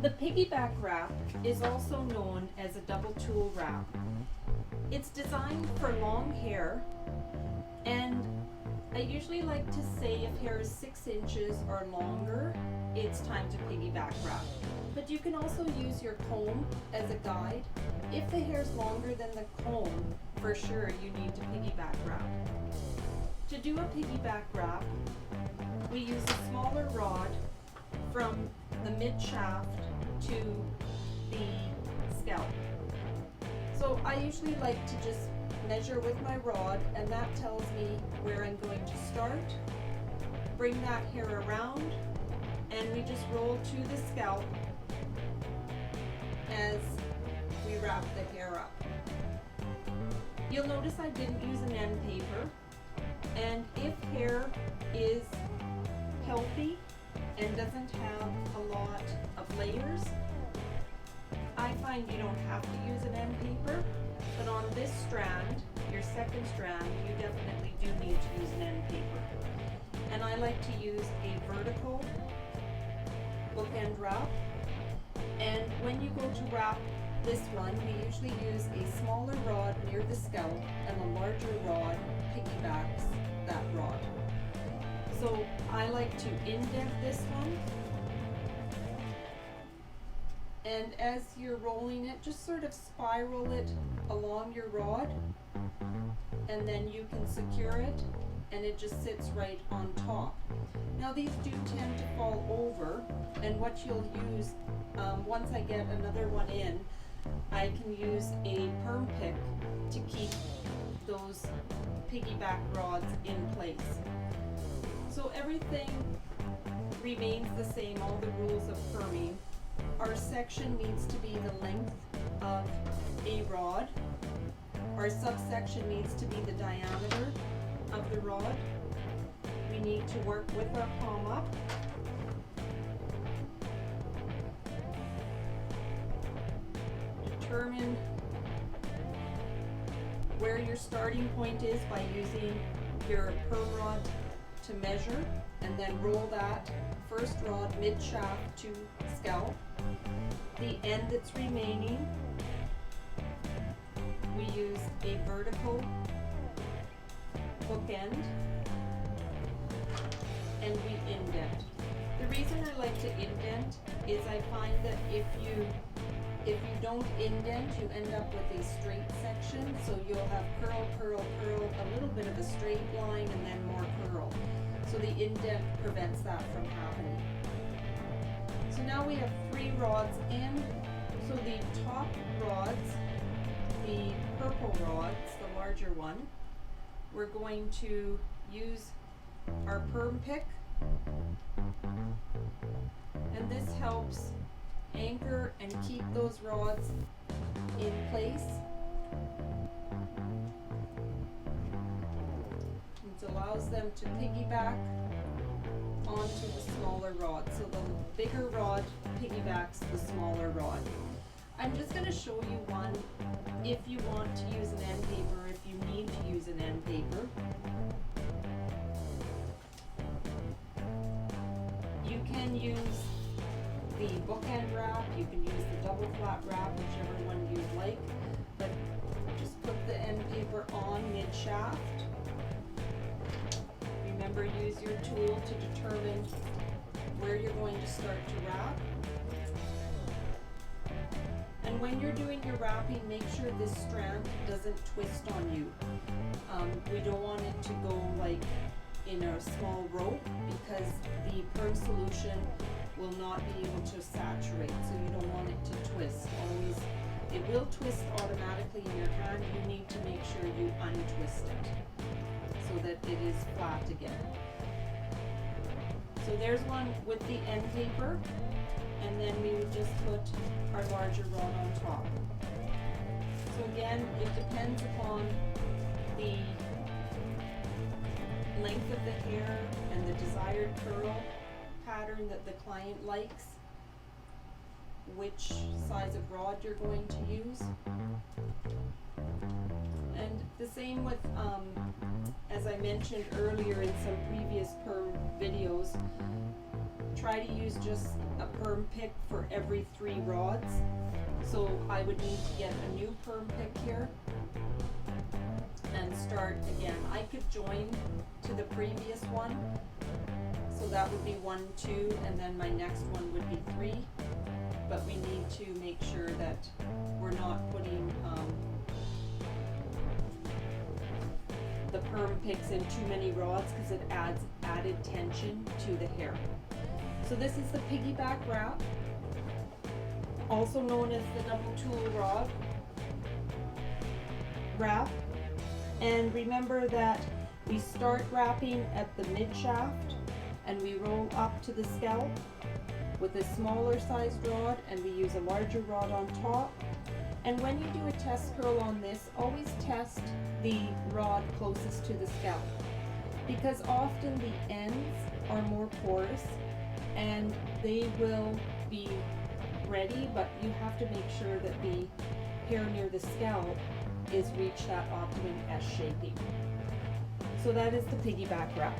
The piggyback wrap is also known as a double tool wrap. It's designed for long hair, and I usually like to say if hair is 6 inches or longer, it's time to piggyback wrap. But you can also use your comb as a guide. If the hair is longer than the comb, for sure you need to piggyback wrap. To do a piggyback wrap, we use a smaller rod from the mid shaft to the scalp. So I usually like to just measure with my rod, and that tells me where I'm going to start. Bring that hair around, and we just roll to the scalp as we wrap the hair up. You'll notice I didn't use an end paper, and if hair is healthy and doesn't have a lot of layers, I find you don't have to use an end paper, but on this strand, your second strand, you definitely do need to use an end paper. And I like to use a vertical bookend wrap, and when you go to wrap this one, we usually use a smaller rod near the scalp, and a larger rod piggybacks that rod. So I like to indent this one, and as you're rolling it, just sort of spiral it along your rod, and then you can secure it, and it just sits right on top. Now these do tend to fall over, and what you'll use, once I get another one in, I can use a perm pick to keep those piggyback rods in place. So everything remains the same, all the rules of perming. Our section needs to be the length of a rod. Our subsection needs to be the diameter of the rod. We need to work with our palm up. Determine where your starting point is by using your perm rod to measure, and then roll that first rod mid shaft to scalp. The end that's remaining, we use a vertical bookend, and we indent. The reason I like to indent is I find that if you don't indent, you end up with a straight section, so you'll have curl, curl, curl, a little bit of a straight line, and then more curl. So the indent prevents that from happening. So now we have 3 rods in. So the top rods, the purple rods, the larger one, we're going to use our perm pick, and this helps anchor and keep those rods in place. It allows them to piggyback onto the smaller rod. So the bigger rod piggybacks the smaller rod. I'm just going to show you one if you want to use an end paper, if you need to use an end paper. You can use the bookend wrap, you can use the double flat wrap, whichever one you like, but just put the end paper on mid shaft. Remember, use your tool to determine where you're going to start to wrap. And when you're doing your wrapping, make sure this strand doesn't twist on you. We don't want it to go like in a small rope, because the perm solution will not be able to saturate, so you don't want it to twist. Always, it will twist automatically in your hand. You need to make sure you untwist it so that it is flat again. So there's one with the end paper, and then we would just put our larger rod on top. So again, it depends upon the length of the hair and the desired curl pattern that the client likes, which size of rod you're going to use. And the same with, as I mentioned earlier in some previous perm videos, try to use just a perm pick for every 3 rods. So I would need to get a new perm pick here and start again. I could join to the previous one. So that would be 1, 2, and then my next one would be 3. But we need to make sure that we're not putting the perm picks in too many rods because it adds added tension to the hair. So this is the piggyback wrap, also known as the double tool rod wrap. And remember that we start wrapping at the mid shaft and we roll up to the scalp with a smaller sized rod, and we use a larger rod on top. And when you do a test curl on this, always test the rod closest to the scalp, because often the ends are more porous and they will be ready, but you have to make sure that the hair near the scalp is reached that optimum S shaping. So that is the piggyback wrap.